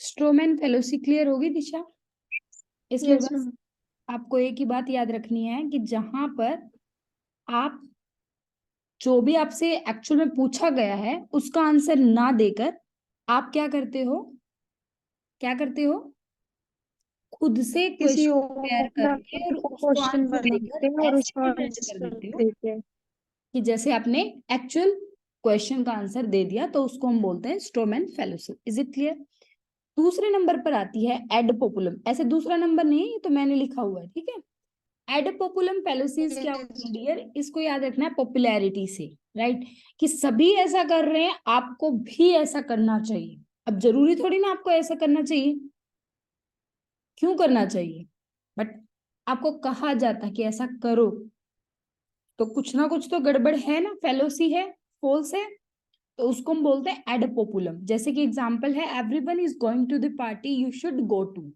Strowman फेलोसी clear होगी दिशा? इसमें yes बस मैम। आपको एक ही बात याद रखनी है कि जहां पर आप जो भी आपसे एक्चुअल में पूछा गया है उसका आंसर ना देकर आप क्या करते हो, क्या करते हो, खुद से किसी क्वेश्चन प्रिपेयर और करके और उसको क्वेश्चन आंसर बनाते हैं देकर और ऐसे उसका प्रेजेंट कर आंसर देते हो देते हैं। कि जैसे आपने एक्चुअल क्वेश्चन का आंसर दे दिया, तो उसको हम बोलते हैं strawman fallacy. Is it clear? दूसरे नंबर पर आती है एड पोपुलम। ऐसे दूसरा नंबर नहीं है, ये तो मैंने लिखा हुआ है, ठीक है। एड पोपुलम फेलोसीज क्या होती है डियर? इसको याद रखना है पॉपुलैरिटी से, राइट, कि सभी ऐसा कर रहे हैं, आपको भी ऐसा करना चाहिए। अब जरूरी थोड़ी ना आपको ऐसा करना चाहिए, क्यों करना चाहिए, बट आपको कहा जाता है कि ऐसा करो, तो कुछ ना कुछ तो गड़बड़ है ना, फेलोसी है, फॉल्स है, तो उसको हम बोलते हैं एड पोपुलम। जैसे कि एग्जांपल है, everyone is going to the party, you should go too.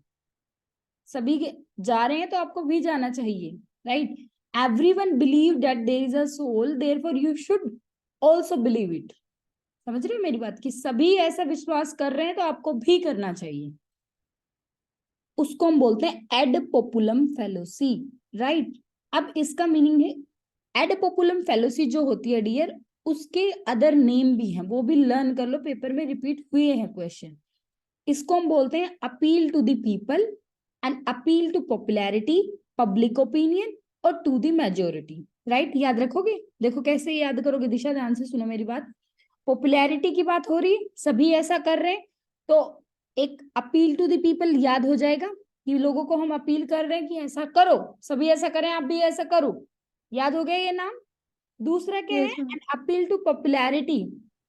सभी जा रहे हैं तो आपको भी जाना चाहिए, right. Everyone believe that there is a soul, therefore you should also believe it. समझ रहे हो मेरी बात, कि सभी ऐसा विश्वास कर रहे हैं तो आपको भी करना चाहिए। उसको हम बोलते हैं एड पोपुलम फेलोसी, राइट। अब इसका मीनिंग है, एड पोपुलम फेलोसी जो होती है डियर, उसके अदर नेम भी हैं, वो भी लर्न कर लो, पेपर में रिपीट हुए हैं क्वेश्चन। इसको हम बोलते हैं appeal to the people and appeal to popularity, public opinion और टू द मेजोरिटी, राइट। याद रखोगे? देखो कैसे याद करोगे दिशा, ध्यान से सुनो मेरी बात। पॉपुलैरिटी की बात हो रही, सभी ऐसा कर रहे हैं, तो एक अपील टू द पीपल याद हो जाएगा कि लोगों को हम अपील कर रहे हैं कि ऐसा करो, सभी ऐसा करें, आप भी ऐसा करो। याद हो गया ये नाम? दूसरा क्या है? Yes ma'am. An appeal to popularity.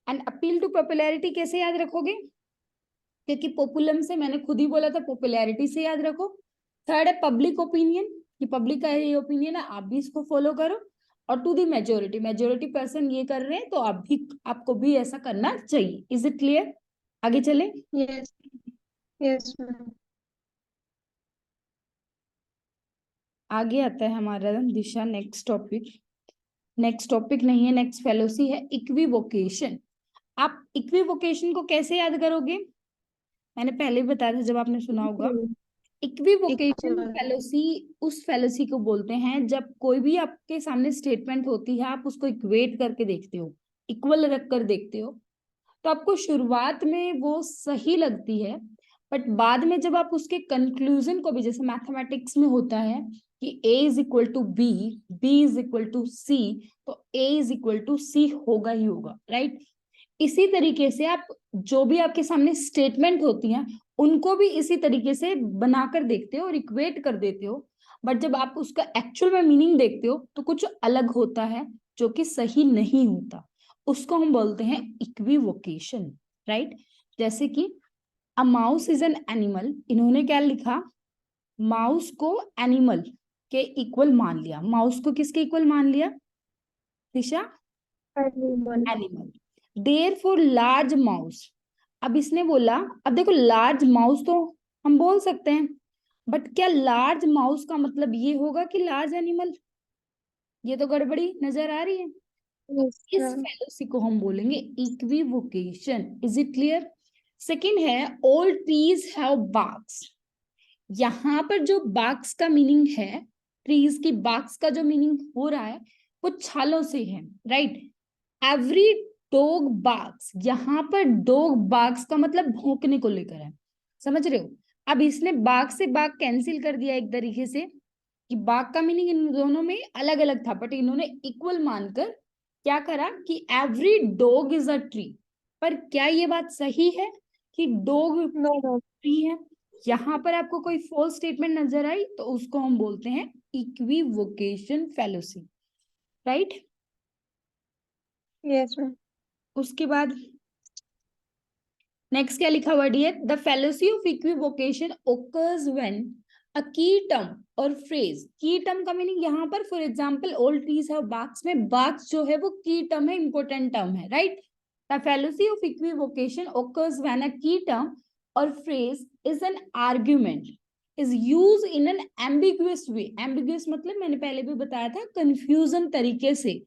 An appeal to popularity कैसे याद रखोगे? क्योंकि पॉपुलम से मैंने खुद ही बोला था, पॉपुलैरिटी से याद रखो। थर्ड है पब्लिक ओपिनियन, कि पब्लिक का ये ओपिनियन है, आप भी इसको फॉलो करो। और to the majority, majority person ये कर रहे हैं तो आप भी, आपको भी ऐसा करना चाहिए। Is it clear? आगे चले। यस। Yes ma'am. आगे आता है हमारा दिशा नेक्स्ट टॉपिक। नेक्स्ट टॉपिक नहीं है, नेक्स्ट फेलोसी है इक्विवोकेशन। आप इक्विवोकेशन को कैसे याद करोगे? मैंने पहले भी बताया था जब आपने सुना होगा। इक्विवोकेशन इक्वल। फेलोसी उस फेलोसी को बोलते हैं जब कोई भी आपके सामने स्टेटमेंट होती है, आप उसको इक्वेट करके देखते हो, इक्वल रख कर देखते हो, तो आपको शुरुआत में वो सही लगती है, बट बाद में जब आप उसके कंक्लूजन को भी, जैसे मैथमेटिक्स में होता है कि a is equal to B, B is equal to C, तो a is equal to C होगा ही होगा, राइट। इसी तरीके से आप जो भी आपके सामने स्टेटमेंट होती हैं उनको भी इसी तरीके से बनाकर देखते हो और इक्वेट कर देते हो, बट जब आप उसका एक्चुअल में मीनिंग देखते हो तो कुछ अलग होता है, जो कि सही नहीं होता। उसको हम बोलते हैं इक्विवोकेशन, राइट। जैसे कि a mouse is an animal, इन्होंने क्या लिखा, माउस को एनिमल के इक्वल मान लिया। माउस को किसके इक्वल मान लिया Disha? Animal. Animal. Therefore large mouse, अब इसने बोला, अब देखो लार्ज माउस तो हम बोल सकते हैं, बट क्या लार्ज माउस का मतलब ये होगा कि लार्ज एनिमल? ये तो गड़बड़ी नजर आ रही है। तो यस इस मैम। फेलोसी को हम बोलेंगे equivocation. Is it clear? Second है ऑल ट्रीज हैव बार्क्स। यहाँ पर जो बार्क्स का मीनिंग है, ट्रीज की बार्क्स का जो मीनिंग हो रहा है वो छालों से है, राइट। एवरी डॉग बार्क्स, यहाँ पर डॉग बार्क्स का मतलब भौंकने को लेकर है, समझ रहे हो। अब इसने बाघ से बाघ कैंसिल कर दिया एक तरीके से, कि बाघ का मीनिंग इन दोनों में अलग अलग था, बट इन्होंने इक्वल मानकर क्या करा कि every dog is a tree. पर क्या ये बात सही है कि डॉग नो नो। ट्री है? यहाँ पर आपको कोई फॉल्स स्टेटमेंट नजर आई तो उसको हम बोलते हैं equivocation fallacy, right. Yes ma'am. उसके बाद नेक्स्ट क्या लिखा हुआ dear? The fallacy of equivocation occurs when a key term or phrase. की टर्म का मीनिंग यहाँ पर for example all trees have barks में बार्क्स जो है वो की टर्म है, इंपॉर्टेंट टर्म है, right. The fallacy of equivocation occurs when a key term or phrase is an argument is use in an ambiguous way. Ambiguous मतलब मैंने पहले भी बताया था, कंफ्यूजन तरीके से।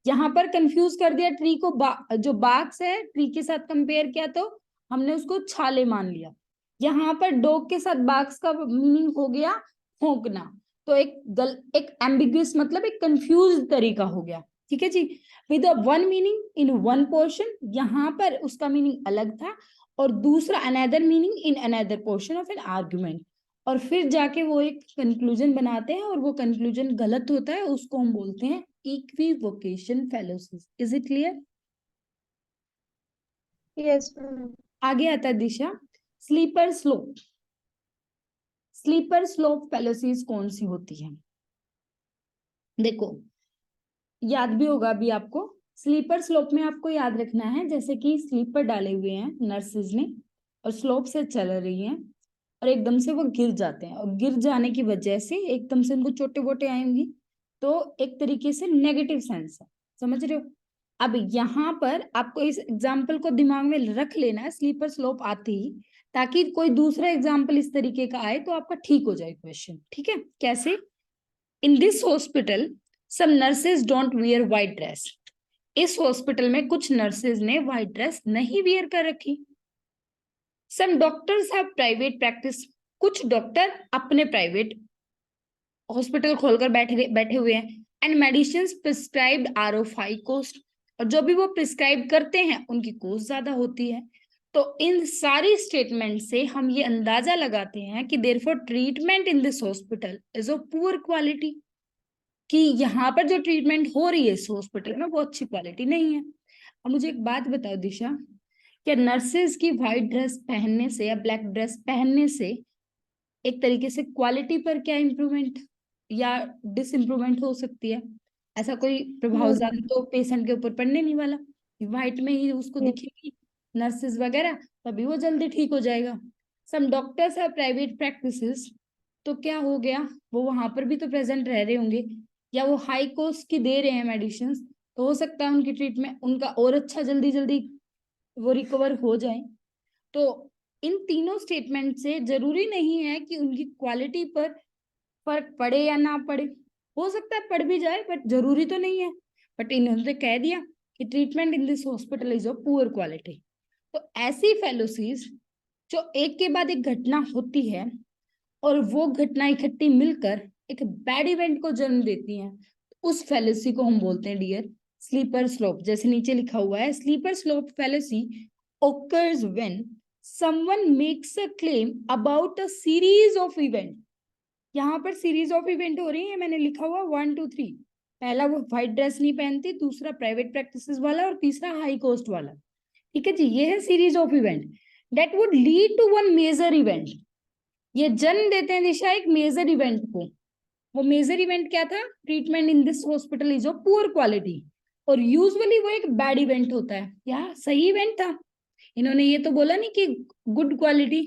यहाँ पर कंफ्यूज कर दिया ट्री को, जो बार्क्स है ट्री के साथ कंपेयर किया तो हमने उसको छाले मान लिया। यहाँ पर डॉग के साथ बाग्स का मीनिंग हो गया भौंकना, तो एक एम्बिग्युअस मतलब एक कंफ्यूज तरीका हो गया, ठीक है जी। With one meaning in one portion, यहाँ पर उसका मीनिंग अलग था और दूसरा another meaning in another portion of an argument, और फिर जाके वो एक कंक्लूजन बनाते हैं और वो कंक्लूजन गलत होता है, उसको हम बोलते हैं equivocation fallacies. Is it clear? Yes, ma'am. आगे आता है Disha, slippery slope. Slippery slope fallacies कौन सी होती है? देखो, याद भी होगा अभी आपको, स्लीपर स्लोप में आपको याद रखना है, जैसे कि स्लीपर डाले हुए हैं नर्सेज ने और स्लोप से चल रही हैं और एकदम से वो गिर जाते हैं, और गिर जाने की वजह से एकदम से उनको चोटे वोटे आएंगी, तो एक तरीके से नेगेटिव सेंस है, समझ रहे हो? अब यहाँ पर आपको इस एग्जाम्पल को दिमाग में रख लेना है, स्लीपर स्लोप आते ही, ताकि कोई दूसरा एग्जाम्पल इस तरीके का आए तो आपका ठीक हो जाए क्वेश्चन, ठीक है? कैसे? In this hospital some nurses don't wear white dress. इस हॉस्पिटल में कुछ नर्सेज ने व्हाइट ड्रेस नहीं वियर कर रखी। Some doctors have private practice. कुछ डॉक्टर अपने प्राइवेट हॉस्पिटल खोलकर बैठे हुए हैं। And medicine prescribed are of high cost, और जो भी वो प्रिस्क्राइब करते हैं उनकी कॉस्ट ज्यादा होती है। तो इन सारी स्टेटमेंट से हम ये अंदाजा लगाते हैं कि therefore treatment in this hospital is of poor quality, कि यहाँ पर जो ट्रीटमेंट हो रही है इस हॉस्पिटल में वो अच्छी क्वालिटी नहीं है। अब मुझे एक बात बताओ दिशा, क्या नर्सेज की व्हाइट ड्रेस पहनने से या ब्लैक ड्रेस पहनने से एक तरीके से क्वालिटी पर क्या इंप्रूवमेंट या डिस इम्प्रूवमेंट हो सकती है? ऐसा कोई प्रभाव No, ज्यादा ma'am. तो पेशेंट के ऊपर पड़ने नहीं वाला, व्हाइट में ही उसको Yes. दिखेगी नर्सेज वगैरह, तभी वो जल्दी ठीक हो जाएगा। सम डॉक्टर्स है प्राइवेट प्रैक्टिसेस, तो क्या हो गया, वो वहां पर भी तो प्रेजेंट रह रहे होंगे, या वो हाई कॉस्ट की दे रहे हैं मेडिसिन, तो हो सकता है उनकी ट्रीटमेंट उनका और अच्छा जल्दी जल्दी वो रिकवर हो जाए। तो इन तीनों स्टेटमेंट से जरूरी नहीं है कि उनकी क्वालिटी पर फर्क पड़े या ना पड़े, हो सकता है पड़ भी जाए बट जरूरी तो नहीं है। बट इन्होंने तो कह दिया कि treatment in this hospital is of poor quality. तो ऐसी फेलोसीज जो एक के बाद एक घटना होती है और वो घटना इकट्ठी मिलकर एक बैड इवेंट को जन्म देती हैं, उस फेलोसी को हम बोलते हैं डियर स्लीपर स्लोप। जैसे नीचे लिखा हुआ है, slippery slope fallacy occurs when someone makes a claim about a series of event। यहाँ पर सीरीज ऑफ इवेंट हो रही है, मैंने लिखा हुआ 1 2 3। पहला वो व्हाइट ड्रेस नहीं पहनती, दूसरा प्राइवेट प्रैक्टिसेस वाला, और तीसरा हाई कॉस्ट वाला, ठीक है जी। ये है series of event that would lead to one major event. ये जन्म देते हैं दिशा एक मेजर इवेंट को। वो मेजर इवेंट क्या था? Treatment in this hospital is of poor quality, और यूजुअली वो एक बैड इवेंट होता है, या सही इवेंट था? इन्होंने ये तो बोला नहीं कि गुड क्वालिटी,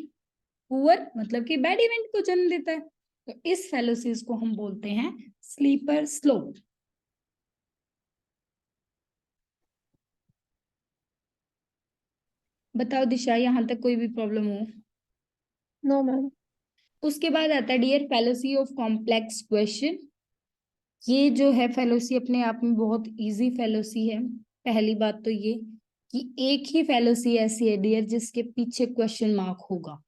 पुअर मतलब कि बैड इवेंट को जन्म देता है। तो इस फेलोसीज को हम बोलते हैं स्लीपर स्लोप। बताओ दिशा, यहां तक कोई भी प्रॉब्लम हो? No, ma'am. उसके बाद आता है डियर फेलोसी ऑफ कॉम्प्लेक्स क्वेश्चन। ये जो है फेलोसी अपने आप में बहुत इजी फेलोसी है। पहली बात तो ये कि एक ही फेलोसी ऐसी है डियर जिसके पीछे क्वेश्चन मार्क होगा।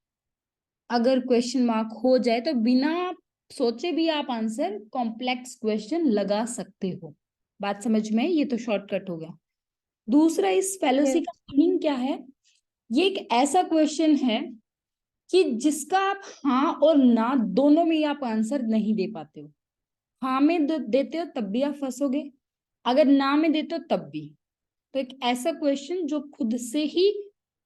अगर क्वेश्चन मार्क हो जाए तो बिना सोचे भी आप आंसर कॉम्प्लेक्स क्वेश्चन लगा सकते हो। बात समझ में? ये तो शॉर्टकट हो गया। दूसरा, इस फेलोसी Yes. का मीनिंग क्या है? ये एक ऐसा क्वेश्चन है कि जिसका आप हाँ और ना दोनों में आप आंसर नहीं दे पाते हो। हाँ में देते हो तब भी आप फंसोगे, अगर ना में देते हो तब भी। तो एक ऐसा क्वेश्चन जो खुद से ही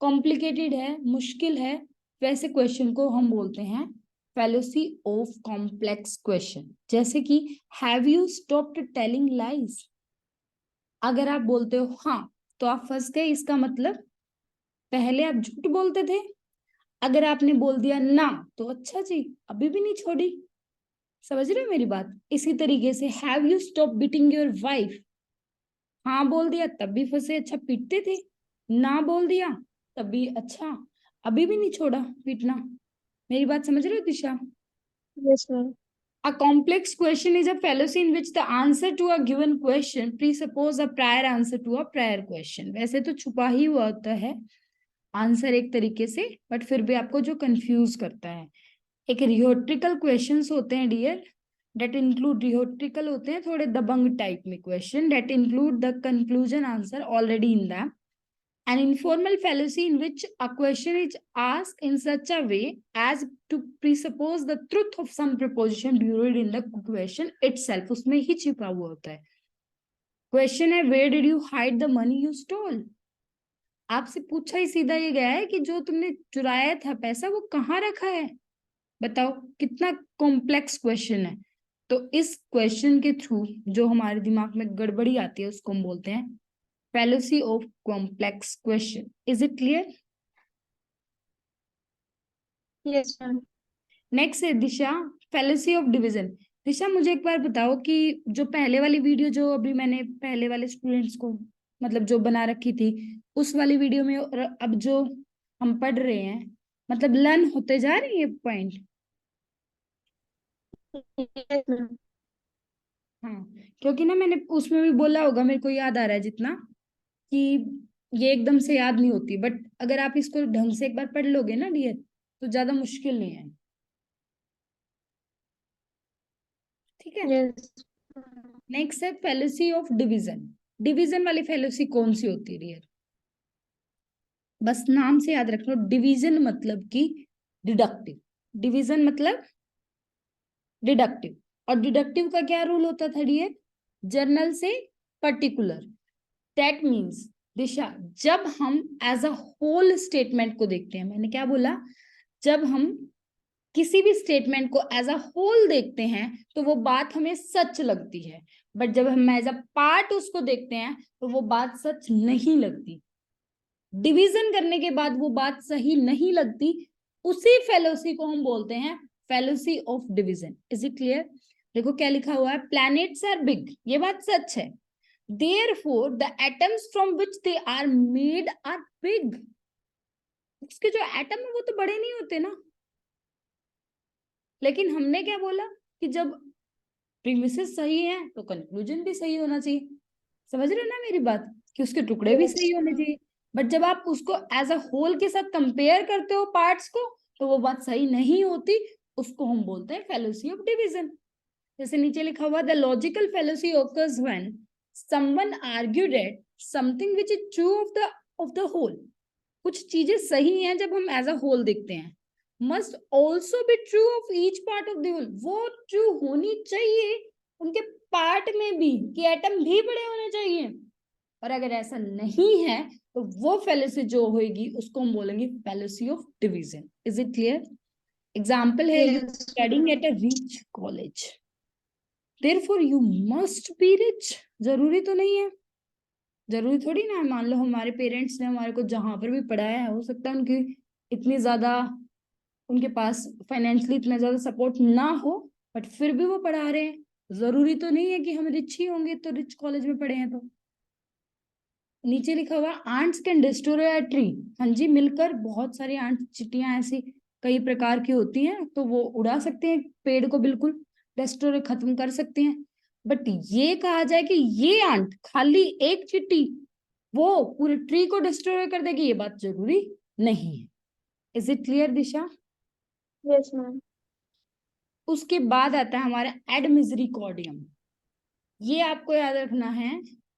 कॉम्प्लिकेटेड है, मुश्किल है, वैसे क्वेश्चन को हम बोलते हैं फेलोसी ऑफ कॉम्प्लेक्स क्वेश्चन। जैसे कि have you stopped telling lies? अगर आप बोलते हो हाँ तो आप फंस गए, इसका मतलब पहले आप झूठ बोलते थे। अगर आपने बोल दिया ना तो अच्छा जी, अभी भी नहीं छोड़ी। समझ रहे हो मेरी बात? इसी तरीके से have you stop beating your wife? हाँ बोल दिया तब भी फंसे, अच्छा पीटते थे। ना बोल दिया तब भी, अच्छा अभी भी नहीं छोड़ा पीटना। मेरी बात समझ रहे हो दिशा? Yes, ma'am. A complex question is a fallacy in which the answer to a given question presuppose a prior answer to a prior question। वैसे तो छुपा ही हुआ होता है, आंसर एक तरीके से, बट फिर भी आपको जो कंफ्यूज करता है। एक रियोट्रिकल क्वेश्चंस होते हैं डियर, डेट इंक्लूड, रियोट्रिकल होते हैं थोड़े दबंग टाइप में question, that include the conclusion answer already in them. An informal fallacy in which a question is asked in such a way as to presuppose the truth of some proposition buried in the question itself. उसमें ही छिपा हुआ होता है. Question है, where did you hide the money you stole? आपसे पूछा ही सीधा ये गया है कि जो तुमने चुराया था पैसा वो कहाँ रखा है. बताओ कितना कॉम्प्लेक्स क्वेश्चन है. तो इस क्वेश्चन के थ्रू जो हमारे दिमाग में गड़बड़ी आती है उसको हम बोलते हैं fallacy of complex question. Is it clear? Yes, ma'am. Next है दिशा, fallacy of division. दिशा मुझे एक बार बताओ कि जो पहले वाली वीडियो जो अभी मैंने पहले वाले स्टूडेंट्स को मतलब जो बना रखी थी उस वाली वीडियो में और अब जो हम पढ़ रहे हैं मतलब लर्न होते जा रही है पॉइंट. Yes, ma'am. हाँ, क्योंकि ना मैंने उसमें भी बोला होगा, मेरे को याद आ रहा है जितना कि ये एकदम से याद नहीं होती, बट अगर आप इसको ढंग से एक बार पढ़ लोगे ना डियर तो ज्यादा मुश्किल नहीं है. ठीक है. Yes. नेक्स्ट है फेलोसी ऑफ डिवीजन. डिवीजन वाली फेलोसी कौन सी होती है डियर? बस नाम से याद रखना, डिवीजन मतलब कि डिडक्टिव. डिवीजन मतलब डिडक्टिव. और डिडक्टिव का क्या रूल होता था डियर? जर्नल से पर्टिकुलर. दैट मीन्स दिशा, जब हम एज अ होल स्टेटमेंट को देखते हैं, मैंने क्या बोला, जब हम किसी भी स्टेटमेंट को एज अ होल देखते हैं तो वो बात हमें सच लगती है, बट जब हम एज अ पार्ट उसको देखते हैं तो वो बात सच नहीं लगती. डिवीजन करने के बाद वो बात सही नहीं लगती, उसी फेलोसी को हम बोलते हैं fallacy of division. Is it clear? देखो क्या लिखा हुआ है, प्लैनेट्स आर बिग, ये बात सच है. Therefore, the atoms from which they are made are big. उसके जो एटम है वो तो बड़े नहीं होते ना. लेकिन हमने क्या बोला कि जब प्रीमिसेस सही है तो कंक्लूजन भी सही होना चाहिए. समझ रहे हो ना मेरी बात, कि उसके टुकड़े भी सही होने चाहिए. बट जब आप उसको एज अ होल के साथ कंपेयर करते हो पार्ट्स को तो वो बात सही नहीं होती, उसको हम बोलते हैं फेलोसी ऑफ डिवीजन. जैसे नीचे लिखा हुआ, the logical fallacy occurs when someone argue that something which is true of the whole. कुछ चीजें सही हैं जब हम एज अ होल देखते हैं, must also be true of each part of the whole. वो ट्रू होनी चाहिए उनके पार्ट में भी, कि एटम भी बड़े होने चाहिए. और अगर ऐसा नहीं है तो वो फेलोसी जो होगी उसको हम बोलेंगे fallacy of division. Is it clear? Example है, you Yes, studying at a rich college, therefore you must be rich. जरूरी तो नहीं है, जरूरी थोड़ी ना है. मान लो हमारे पेरेंट्स ने हमारे को जहां पर भी पढ़ाया है, हो सकता है उनकी इतनी ज्यादा, उनके पास फाइनेंशियली इतना ज्यादा सपोर्ट ना हो, बट फिर भी वो पढ़ा रहे हैं. जरूरी तो नहीं है कि हम रिच ही होंगे तो रिच कॉलेज में पढ़े हैं. तो नीचे लिखा हुआ, ants can destroy a tree. हाँ जी, मिलकर बहुत सारी आंट चिट्टियां ऐसी कई प्रकार की होती हैं तो वो उड़ा सकते हैं पेड़ को, बिल्कुल डिस्ट्रॉय खत्म कर सकते हैं. बट ये कहा जाए कि ये आंट खाली एक चिट्टी वो पूरे ट्री को डिस्ट्रॉय कर देगी, ये बात जरूरी नहीं है. Is it clear Disha? yes, ma'am. उसके बाद आता है हमारा एड मिसरिकॉर्डियम. ये आपको याद रखना है.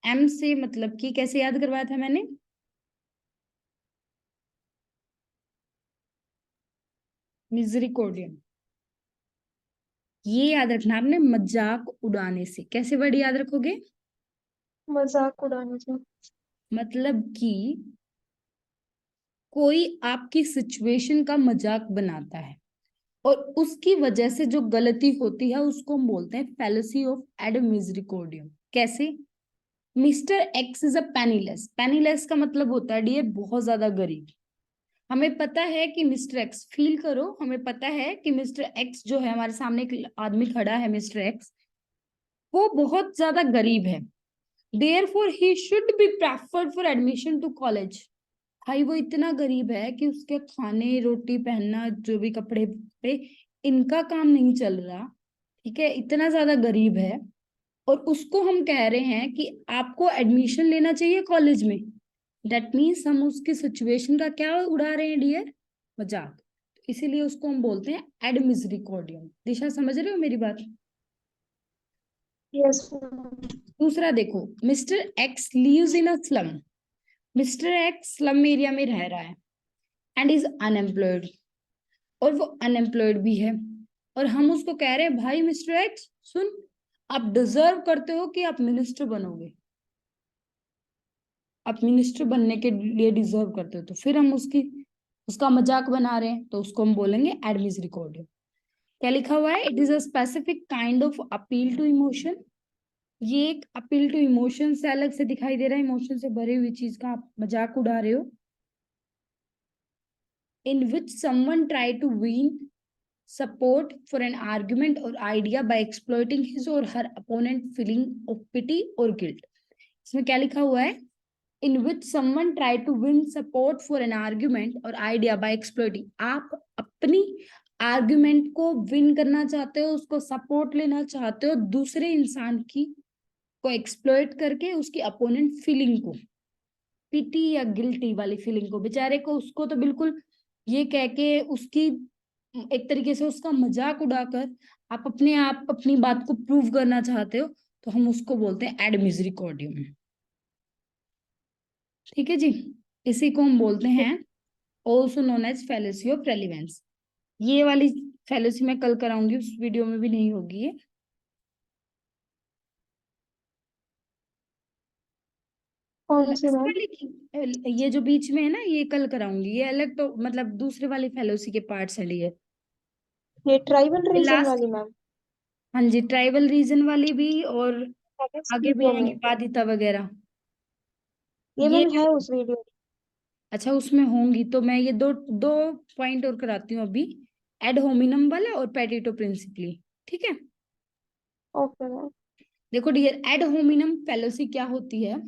एम से मतलब कि कैसे याद करवाया था मैंने, मिसरिकॉर्डियम. ये याद रखना आपने, मजाक उड़ाने से. कैसे वर्ड याद रखोगे? मजाक उड़ाने से. मतलब कि कोई आपकी सिचुएशन का मजाक बनाता है और उसकी वजह से जो गलती होती है उसको हम बोलते हैं फेलोसी ऑफ एड मिसरिकॉर्डियम. कैसे? Mister X is a penniless. Penniless का मतलब होता है डियर बहुत ज्यादा गरीब. हमें पता है कि मिस्टर एक्स, फील करो, हमें पता है कि मिस्टर एक्स जो है, हमारे सामने एक आदमी खड़ा है मिस्टर एक्स, वो बहुत ज्यादा गरीब है. Therefore he should be preferred for admission to college. भाई वो इतना गरीब है कि उसके खाने रोटी पहनना जो भी कपड़े पे इनका काम नहीं चल रहा. ठीक है, इतना ज्यादा गरीब है और उसको हम कह रहे हैं कि आपको एडमिशन लेना चाहिए कॉलेज में. दैट मीन्स हम उसकी सिचुएशन का क्या उड़ा रहे हैं डियर, मजाक। इसीलिए उसको हम बोलते हैं एड मिसरिकॉर्डियम। दिशा समझ रहे हो मेरी बात? Yes, ma'am. दूसरा देखो, mister X lives in a slum. Mister X slum area में रह रहा है एंड इज अनएम्प्लॉयड, और वो अनएम्प्लॉयड भी है। और हम उसको कह रहे हैं भाई मिस्टर एक्स सुन, आप डिजर्व करते हो कि आप मिनिस्टर बनोगे, आप मिनिस्टर बनने के लिए डिजर्व करते हो। तो फिर हम उसका मजाक बना रहे हैं, तो उसको हम बोलेंगे एड मिसरिकॉर्डियम। क्या लिखा हुआ है? It is a specific kind of appeal to emotion. ये एक अपील टू इमोशन से अलग से दिखाई दे रहा है, इमोशन से भरी हुई चीज का आप मजाक उड़ा रहे हो। In which someone try to win support for an argument or idea by exploiting his or her opponent feeling of pity or guilt। इसमें क्या लिखा हुआ है? In which someone try to win support for an argument or idea by exploiting। आप अपनी argument को win करना चाहते हो, उसको सपोर्ट लेना चाहते हो दूसरे इंसान की को एक्सप्लॉइट करके, उसकी अपोनेंट फीलिंग को, पिटी या गिल्टी वाली फीलिंग को, बेचारे को, उसको तो बिल्कुल ये कह के उसकी एक तरीके से उसका मजाक उड़ाकर आप अपनी बात को प्रूव करना चाहते हो, तो हम उसको बोलते हैं एड मिसरिकॉर्डियम। ठीक है जी, इसी को हम बोलते हैं also known as fallacy of relevance. ये वाली फैलेसी मैं कल कराऊंगी, उस वीडियो में भी नहीं होगी ये। कौन सी मैम? ये जो बीच में है ना, ये कल कराऊंगी। ये अलग तो मतलब दूसरे वाली फैलेसी के पार्ट्स है ये। ये ट्राइबल रीजन लास्ट, वाली मैम? हाँ जी, ट्राइबल रीजन वाली भी, और नेक्स्ट आगे भी वीडियो आएंगे में बाधिता वगैरह। ये ये मैम है उस वीडियो। अच्छा, उसमें होंगी तो मैं ये दो दो पॉइंट और कराती हूँ अभी, एड होमिनम वाला और पेटिटो प्रिंसिपली। ठीक है, ओके मैम। देखो डियर, एड होमिनम फेलोसी क्या होती है?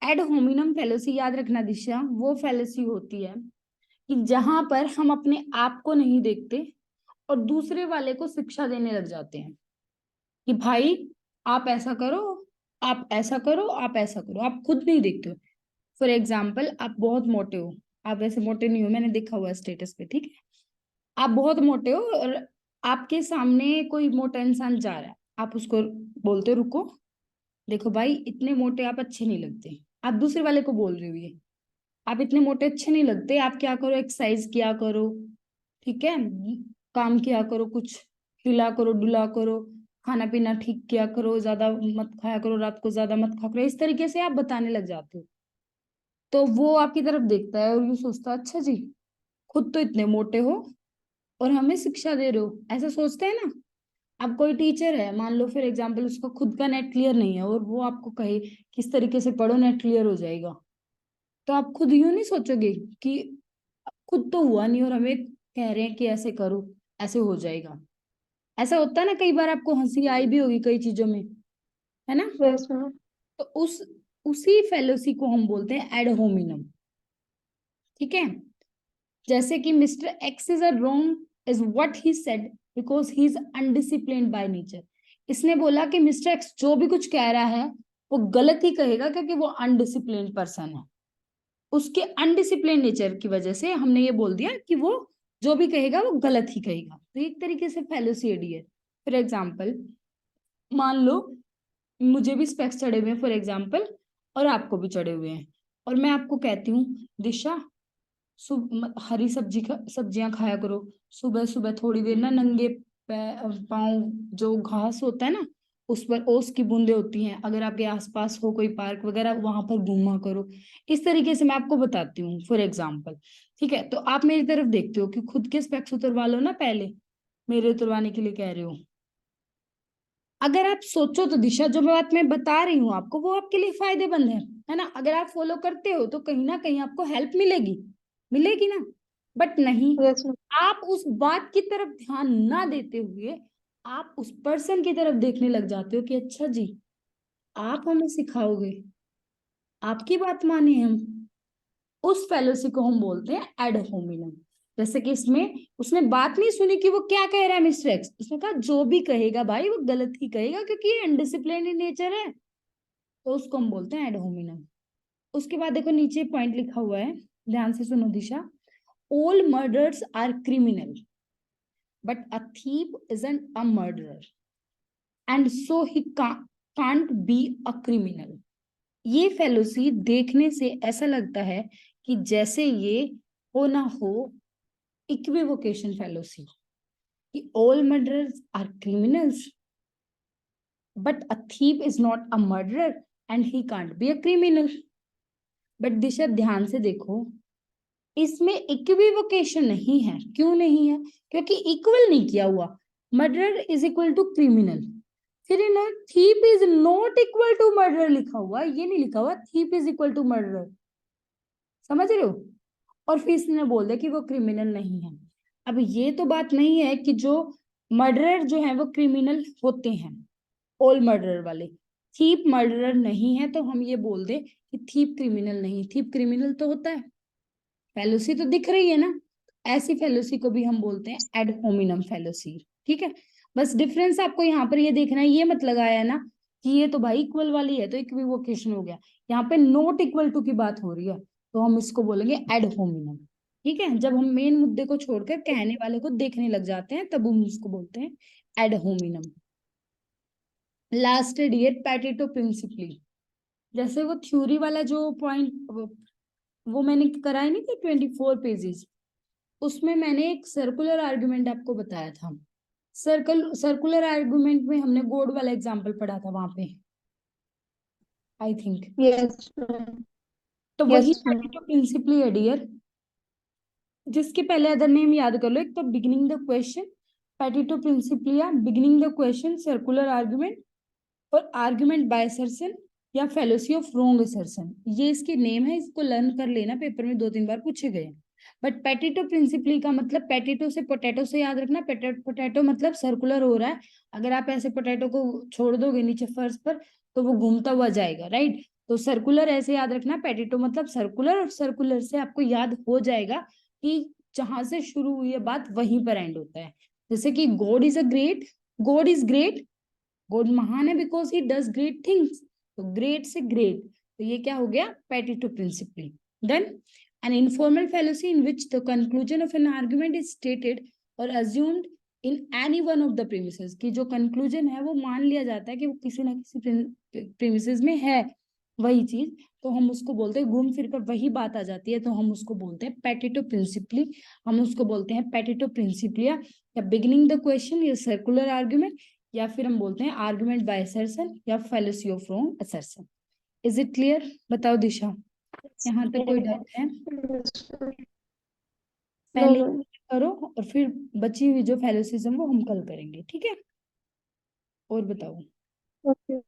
एड होमिनम फेलोसी याद रखना दिशा, वो फेलोसी होती है कि जहां पर हम अपने आप को नहीं देखते और दूसरे वाले को शिक्षा देने लग जाते हैं कि भाई आप ऐसा करो, आप ऐसा करो, आप ऐसा करो, आप खुद नहीं देखते हो। फॉर एग्जाम्पल, आप बहुत मोटे हो, आप वैसे मोटे नहीं हो, मैंने देखा हुआ स्टेटस पे, ठीक है? आप बहुत मोटे हो और आपके सामने कोई मोटा इंसान जा रहा है, आप उसको बोलते हो रुको, देखो भाई इतने मोटे आप अच्छे नहीं लगते। आप दूसरे वाले को बोल रहे हो ये, आप इतने मोटे अच्छे नहीं लगते, आप क्या करो, एक्सरसाइज किया करो, ठीक है, काम किया करो, कुछ हिला करो, डुला करो, खाना पीना ठीक किया करो, ज्यादा मत खाया करो, रात को ज्यादा मत खाया करो, इस तरीके से आप बताने लग जाते हो। तो वो आपकी तरफ देखता है और ये सोचता है अच्छा जी, खुद तो इतने मोटे हो और हमें शिक्षा दे रहे हो, ऐसा सोचते हैं ना। अब कोई टीचर है, मान लो फॉर एग्जाम्पल उसका खुद का नेट क्लियर नहीं है और वो आपको कहे किस तरीके से पढ़ो नेट क्लियर हो जाएगा, तो आप खुद यूं नहीं सोचोगे कि खुद तो हुआ नहीं और हमें कह रहे हैं कि ऐसे करो, ऐसे हो जाएगा। ऐसा होता है ना, कई बार आपको हंसी आई भी होगी कई चीजों में, है ना? Yes ma'am. तो उसी फेलोसी को हम बोलते हैं एड होमिनम। ठीक है, जैसे कि mister X is a wrong is what he said because he is undisciplined by nature. इसने बोला कि मिस्टर एक्स जो भी कुछ कह रहा है वो गलत ही कहेगा क्योंकि वो अनडिसिप्लिन्ड पर्सन है। उसके अनडिसिप्लिन नेचर की वजह से हमने ये बोल दिया कि वो जो भी कहेगा वो गलत ही कहेगा। तो एक तरीके से फेलोसिडी है। फॉर एग्जाम्पल, मान लो मुझे भी स्पेक्स चढ़े हुए हैं फॉर एग्जाम्पल, और आपको भी चढ़े हुए हैं, और मैं आपको कहती हूँ दिशा हरी सब्जियां खाया करो, सुबह सुबह थोड़ी देर ना नंगे पाँव जो घास होता है ना उस पर ओस की बूंदें होती हैं, अगर आपके आसपास हो कोई पार्क वगैरह वहां पर घूमा करो। इस तरीके से मैं आपको बताती हूँ फॉर एग्जाम्पल। ठीक है, तो आप मेरी तरफ देखते हो कि खुद के स्पेक्स उतरवा लो ना पहले, मेरे उतरवाने के लिए कह रहे हो। अगर आप सोचो तो दिशा, जो बात मैं बता रही हूँ आपको वो आपके लिए फायदेमंद है ना? अगर आप फॉलो करते हो तो कहीं ना कहीं आपको हेल्प मिलेगी, मिलेगी ना? बट नहीं, यस मैम। आप उस बात की तरफ ध्यान ना देते हुए आप उस पर्सन की तरफ देखने लग जाते हो कि अच्छा जी आप हमें सिखाओगे, आपकी बात माने हम। उस फेलोसी को हम बोलते हैं एड होमिनम। जैसे कि इसमें उसने बात नहीं सुनी कि वो क्या कह रहा है मिस्टर एक्स, उसने कहा जो भी कहेगा भाई वो गलत ही कहेगा क्योंकि ये अनडिसिप्लिन नेचर है, तो उसको हम बोलते हैं एड होमिनम। उसके बाद देखो नीचे पॉइंट लिखा हुआ है, ध्यान से सुनो Disha. All murders are criminal but a thief isn't a murderer and so he can't be a criminal. ये फेलोसी देखने से ऐसा लगता है कि जैसे ये हो ना हो इक्विवोकेशन फेलोसी, कि all murderers are criminals but a thief is not a murderer and he can't be a criminal. But Disha ध्यान से देखो, इसमें इक्विवोकेशन नहीं है। क्यों नहीं है? क्योंकि इक्वल नहीं किया हुआ। Murderer is equal to criminal, फिर ना thief is not equal to murderer लिखा हुआ, ये नहीं लिखा हुआ thief is equal to murderer. समझ रहे हो? और फिर इसने बोल दिया कि वो क्रिमिनल नहीं है। अब ये तो बात नहीं है कि जो मर्डरर जो है वो क्रिमिनल होते हैं, ऑल मर्डरर वाले। थीप मर्डरर नहीं है तो हम ये बोल दे कि थीप क्रिमिनल नहीं। थीप क्रिमिनल तो होता है, फेलोसी तो दिख रही है ना। ऐसी फेलोसी को भी हम बोलते हैं एड होमिनम फेलोसी। ठीक है, बस डिफरेंस आपको यहाँ पर ये देखना है, ये मत लगाया ना कि ये तो भाई इक्वल वाली है तो इक्विवोकेशन हो गया। यहाँ पे नॉट इक्वल टू की बात हो रही है तो हम इसको बोलेंगे एड होमिनम। ठीक है, जब हम मेन मुद्दे को छोड़कर कहने वाले को देखने लग जाते हैं तब हम उसको बोलते हैं ad hominem. Last dear petitio principii, जैसे वो थ्योरी वाला जो पॉइंट वो मैंने कराई नहीं थी 24 पेजेस, उसमें मैंने एक सर्कुलर आर्गुमेंट आपको बताया था। सर्कुलर आर्गुमेंट में हमने गोड वाला एग्जांपल पढ़ा था वहां पे, आई थिंक। यस तो वही यस पैटिटो प्रिंसिपली है डियर, जिसके पहले अदर नेम याद कर लो। एक तो beginning the question, petitio principii, beginning the question, circular argument, और आर्गुमेंट बाय असर्शन या फेलोसी ऑफ रॉन्ग असर्शन। ये इसके नेम है, इसको लर्न कर लेना, पेपर में 2-3 बार पूछे गए। बट पैटिटो प्रिंसिपली का मतलब पैटिटो से पोटैटो से याद रखना। पोटैटो मतलब सर्कुलर हो रहा है, अगर आप ऐसे पोटैटो को छोड़ दोगे नीचे फर्श पर तो वो घूमता हुआ जाएगा, राइट। तो सर्कुलर ऐसे याद रखना, पैटिटो मतलब सर्कुलर, और सर्कुलर से आपको याद हो जाएगा कि जहां से शुरू हुई है बात वहीं पर एंड होता है। जैसे कि God is a great, God is great, God महान है because he does great things. तो ग्रेट से ग्रेट, तो ये क्या हो गया? Petitio principii. Then an informal fallacy in which the conclusion of an argument is stated or assumed in any one of the premises, कि जो conclusion है वो मान लिया जाता है कि वो किसी ना किसी premises में है वही चीज, तो हम उसको बोलते हैं, घूम फिर कर वही बात आ जाती है तो हम उसको बोलते हैं पैटिटो प्रिंसिपली। हम उसको बोलते हैं पैटिटो प्रिंसिपलिया, या बिगिनिंग द क्वेश्चन, या सर्कुलर आर्ग्यूमेंट, या फिर हम बोलते हैं आर्गुमेंट बाय असर्शन या fallacy of wrong assertion. Is it clear? बताओ दिशा, यहाँ तक कोई डाउट है? नो पहले नो करो और फिर बची हुई जो फेलोसिज्म वो हम कल करेंगे, ठीक है? और बताओ। ओके